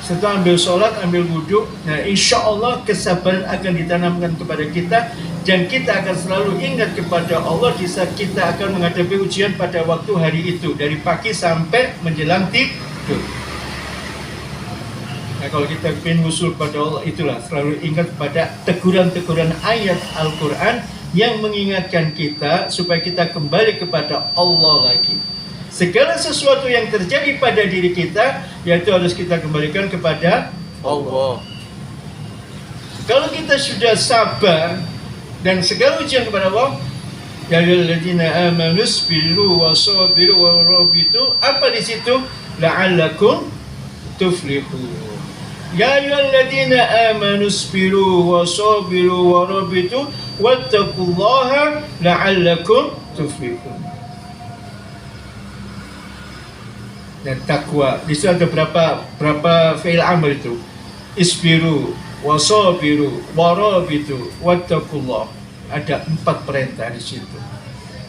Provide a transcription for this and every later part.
setelah ambil sholat, ambil wudhu, nah insya Allah kesabaran akan ditanamkan kepada kita, dan kita akan selalu ingat kepada Allah di saat kita akan menghadapi ujian pada waktu hari itu, dari pagi sampai menjelang tidur. Nah kalau kita ingin usul pada Allah, itulah selalu ingat pada teguran-teguran ayat Al-Quran yang mengingatkan kita supaya kita kembali kepada Allah lagi. Segala sesuatu yang terjadi pada diri kita, yaitu harus kita kembalikan kepada Allah. Kalau kita sudah sabar dan segala ujian kepada Allah, ya ayyuhalladzina amanu sabiru wasabiru warabitu, apa di situ? La'allakum tuflihun. Ya ayyuhalladzina amanu sabiru wasabiru warabitu wattaqullaha la'allakum tuflihun. Dan takwa, di situ ada berapa fi'il amr itu? Isbiru, wasabiru, warabitu, wattaqullah. Ada 4 perintah di situ.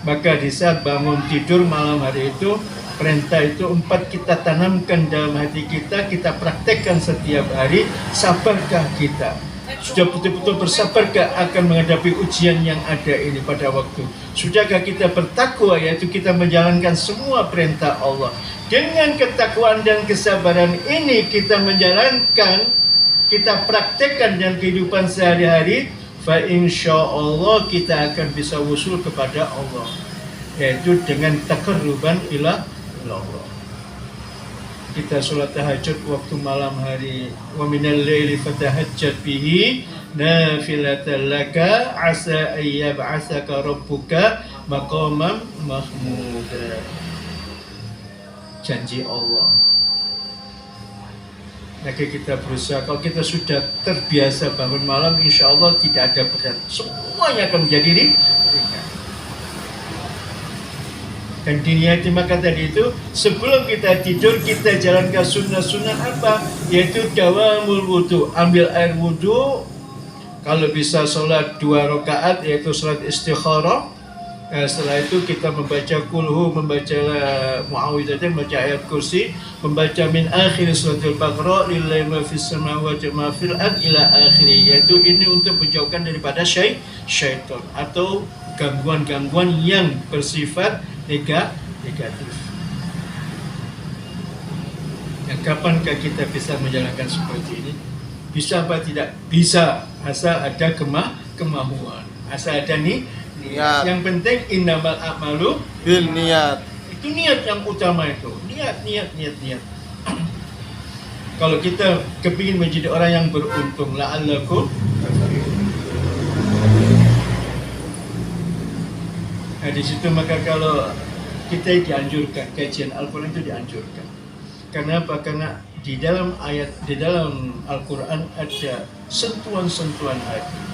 Maka di saat bangun tidur malam hari itu, perintah itu 4 kita tanamkan dalam hati kita, kita praktekkan setiap hari. Sabarkah kita? Sudah betul-betul bersabarkah akan menghadapi ujian yang ada ini pada waktu? Sudahkah kita bertakwa, yaitu kita menjalankan semua perintah Allah? Dengan ketakwaan dan kesabaran ini kita menjalankan, kita praktekkan dalam kehidupan sehari-hari, fa insyaallah kita akan bisa wusul kepada Allah, yaitu dengan taqarruban ila Allah. Kita sholat tahajud waktu malam hari, wa minal laili fatahajjat bihi nafilatan laka asa ayyab'atsaka rabbuka maqaman mahmuda. Janji Allah. Maka kita berusaha, kalau kita sudah terbiasa bangun malam, insya Allah tidak ada berat, semuanya akan menjadi ringan. Dan diniati maka tadi itu, sebelum kita tidur kita jalankan sunnah-sunnah apa? Yaitu dawamul wudu, ambil air wudu. Kalau bisa sholat 2 rakaat, yaitu sholat istikharah. Setelah itu kita membaca kulhu, membaca muawwidzatain, membaca ayat kursi, membaca min akhir suratul Baqarah lillahi ma fis samawati wa ma fil ardi ila akhiri, yaitu ini untuk menjauhkan daripada syaitan atau gangguan-gangguan yang bersifat negatif. Dan kapankah kita bisa menjalankan seperti ini? Bisa apa tidak? Bisa, asal ada kemauan, asal ada niat. Yang penting innamal a'malu bil niat. Itu niat yang utama itu. Niat. Kalau kita kepingin menjadi orang yang beruntung, la'allakum. Nah di situ maka kalau kita dianjurkan, kajian Al-Quran itu dianjurkan. Karena apa? Karena di dalam Al-Quran ada sentuhan-sentuhan hati.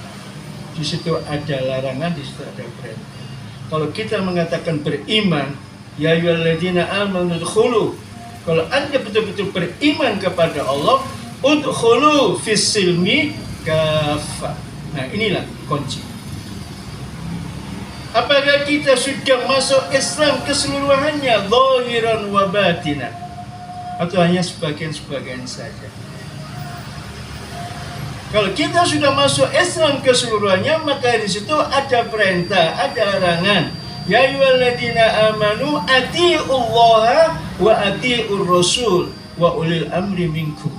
Di situ ada larangan, di situ ada perintah. Kalau kita mengatakan beriman, ya ayyuhalladzina amanu udkhulu, kalau Anda betul-betul beriman kepada Allah, udkhulu fis silmi kafah. Nah, inilah kunci. Apakah kita sudah masuk Islam keseluruhannya, zahiran wa batinan, atau hanya sebagian-sebagian saja? Kalau kita sudah masuk Islam keseluruhannya, maka di situ ada perintah, ada larangan. Ya ayyuhalladzina amanu atiiullaha wa atiiur rasul wa ulil amri minkum.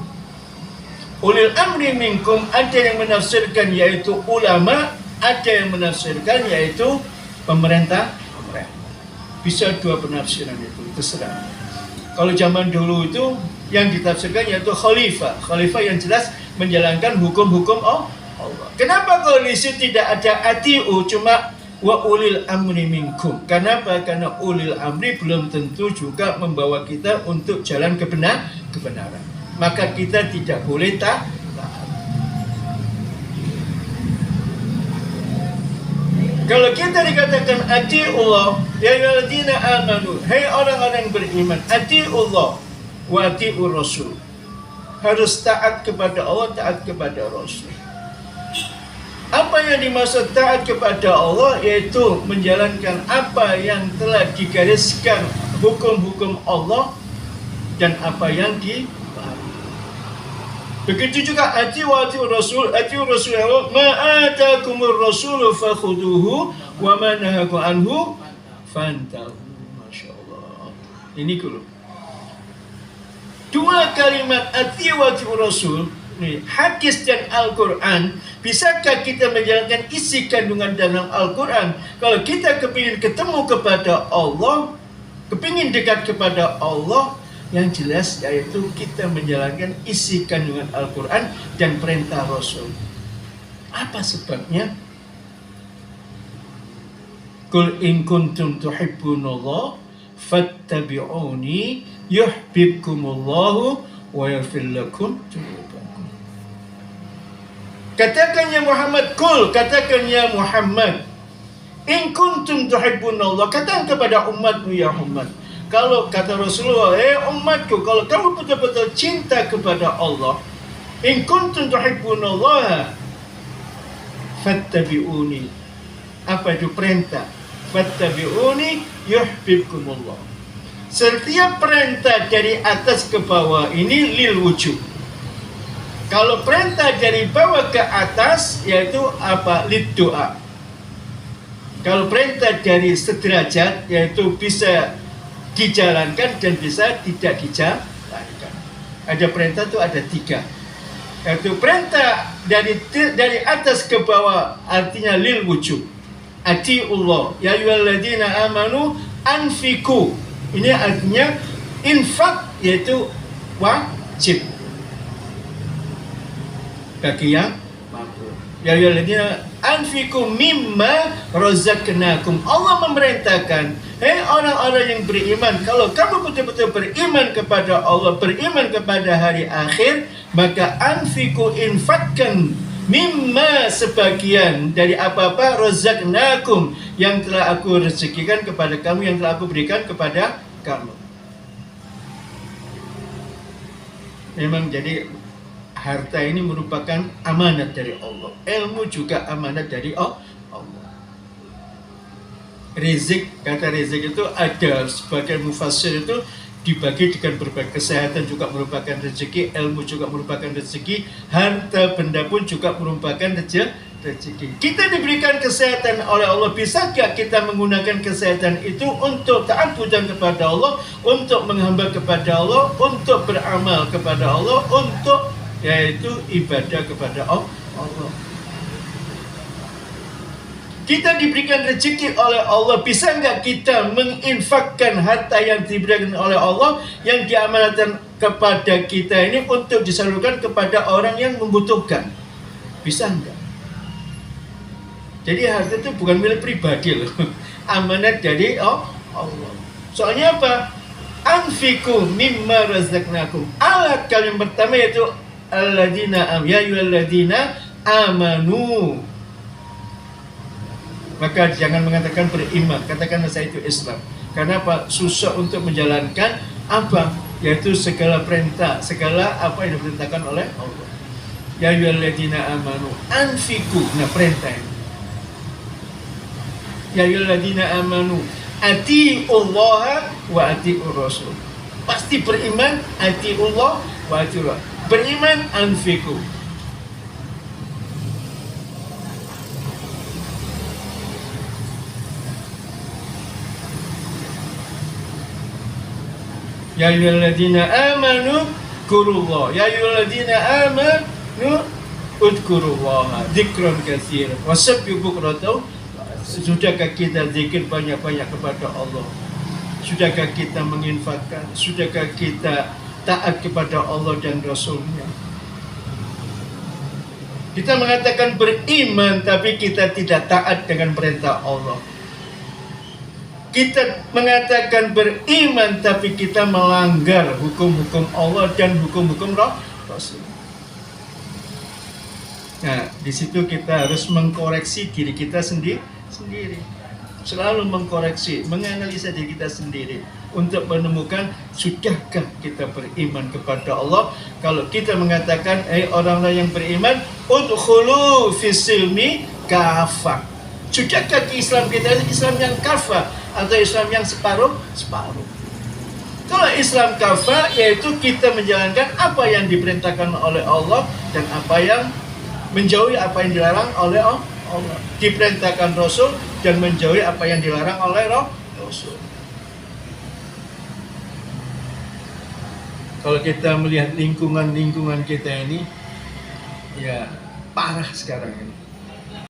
Ulil amri minkum ada yang menafsirkan yaitu ulama, ada yang menafsirkan yaitu pemerintah. Bisa 2 penafsiran itu, terserah. Kalau zaman dulu itu yang ditafsirkan yaitu khalifah. Khalifah yang jelas menjalankan hukum-hukum Allah. Kenapa kalau di situ tidak ada atiu, cuma wa ulil amri minkum? Kenapa? Karena ulil amri belum tentu juga membawa kita untuk jalan kebenaran. Maka kita tidak boleh taat. Kalau kita dikatakan atiullah, ya ayyuhalladzina amanu, hai orang-orang beriman, atiullah wa atiur rasul. Harus taat kepada Allah, taat kepada Rasul. Apa yang dimaksud taat kepada Allah? Yaitu menjalankan apa yang telah digariskan hukum-hukum Allah dan apa yang dilarang. Begitu juga ati wa ati rasul Allah. Ma atakumur rasul fakhuduhu wa ma nahakum anhu fantahu. Masya Allah. Ini dulu. Dua kalimat ati wa ati rasul, hadis dan Al-Quran. Bisakah kita menjalankan isi kandungan dalam Al-Quran? Kalau kita kepingin ketemu kepada Allah, kepingin dekat kepada Allah, yang jelas yaitu kita menjalankan isi kandungan Al-Quran dan perintah Rasul. Apa sebabnya? Qul in kuntum tuhibbunallah fattabi'uni yuhibbukumullahu wa yaghfir lakum dzunubakum. Katakan ya Muhammad, qul, katakan ya Muhammad, in kuntum tuhibbunallah, katakan kepada umatmu ya Muhammad. Kalau kata Rasulullah, umatku, kalau kamu betul-betul cinta kepada Allah, in kuntum tuhibbunallah fattabi'uni. Apa itu perintah? Fattabi'uni yuhibbukumullah. Setiap perintah dari atas ke bawah ini lil wujub. Kalau perintah dari bawah ke atas yaitu apa? Lid doa. Kalau perintah dari sederajat yaitu bisa dijalankan dan bisa tidak dijalankan. Ada perintah itu ada tiga. Yaitu perintah dari atas ke bawah artinya lil wujub. Atiullah ya ayyuhalladzina amanu anfiku. Ini artinya infak yaitu wajib bagi yang mampu. Ya ayyuhalladzina anfiku mimma razaqnakum. Allah memerintahkan, hei orang-orang yang beriman, kalau kamu betul-betul beriman kepada Allah, beriman kepada hari akhir, maka anfiku, infakkan, mimma, sebagian dari apa-apa razaqnakum, yang telah aku rezekikan kepada kamu, yang telah aku berikan kepada kamu. Memang jadi harta ini merupakan amanat dari Allah. Ilmu juga amanat dari Allah. Rizq, kata rizq itu ada sebagian mufassir itu dibagi dengan berbagai, kesehatan juga merupakan rezeki, ilmu juga merupakan rezeki, harta benda pun juga merupakan rezeki. Kita diberikan kesehatan oleh Allah, bisakah kita menggunakan kesehatan itu untuk ta'abudan kepada Allah, untuk menghamba kepada Allah, untuk beramal kepada Allah, untuk yaitu ibadah kepada Allah. Kita diberikan rezeki oleh Allah, bisa nggak kita menginfakkan harta yang diberikan oleh Allah yang diamanatkan kepada kita ini untuk disalurkan kepada orang yang membutuhkan? Bisa nggak? Jadi harta itu bukan milik pribadi loh, amanat dari Allah. Soalnya apa? Anfiku mimma razaqnakum. Alat kalimat pertama yaitu alladzina ya ayyuhalladzina amanu. Maka jangan mengatakan beriman, katakanlah saya itu Islam. Karena apa? Susah untuk menjalankan apa? Yaitu segala perintah, segala apa yang diperintahkan oleh Allah. Ya ayyuhalladzina amanu anfiku. Nah, perintah ini. Ya ayyuhalladzina amanu atiullaha wa atiur rasul. Pasti beriman, atiullah wa atiur rasul. Beriman, anfiku. Ya ayyuhalladzina amanu dzkurullah. Ya ayyuhalladzina amanu udzurullaha dzikran katsiran wasabbihu bukratan. Sudahkah kita zikir banyak-banyak kepada Allah? Sudahkah kita menginfakkan? Sudahkah kita taat kepada Allah dan Rasulnya? Kita mengatakan beriman tapi kita tidak taat dengan perintah Allah. Kita mengatakan beriman tapi kita melanggar hukum-hukum Allah dan hukum-hukum Rasul. Nah, di situ kita harus mengkoreksi diri kita sendiri. Selalu mengkoreksi, menganalisa diri kita sendiri untuk menemukan sudahkah kita beriman kepada Allah. Kalau kita mengatakan, orang-orang yang beriman, udkhulu fis-silmi kafah. Sudahkah Islam kita Islam yang kafah atau Islam yang separuh? Kalau Islam kafah, yaitu kita menjalankan apa yang diperintahkan oleh Allah dan apa yang menjauhi apa yang dilarang oleh Allah. Diperintahkan Rasul dan menjauhi apa yang dilarang oleh Rasul. Kalau kita melihat lingkungan kita ini, ya parah sekarang ini.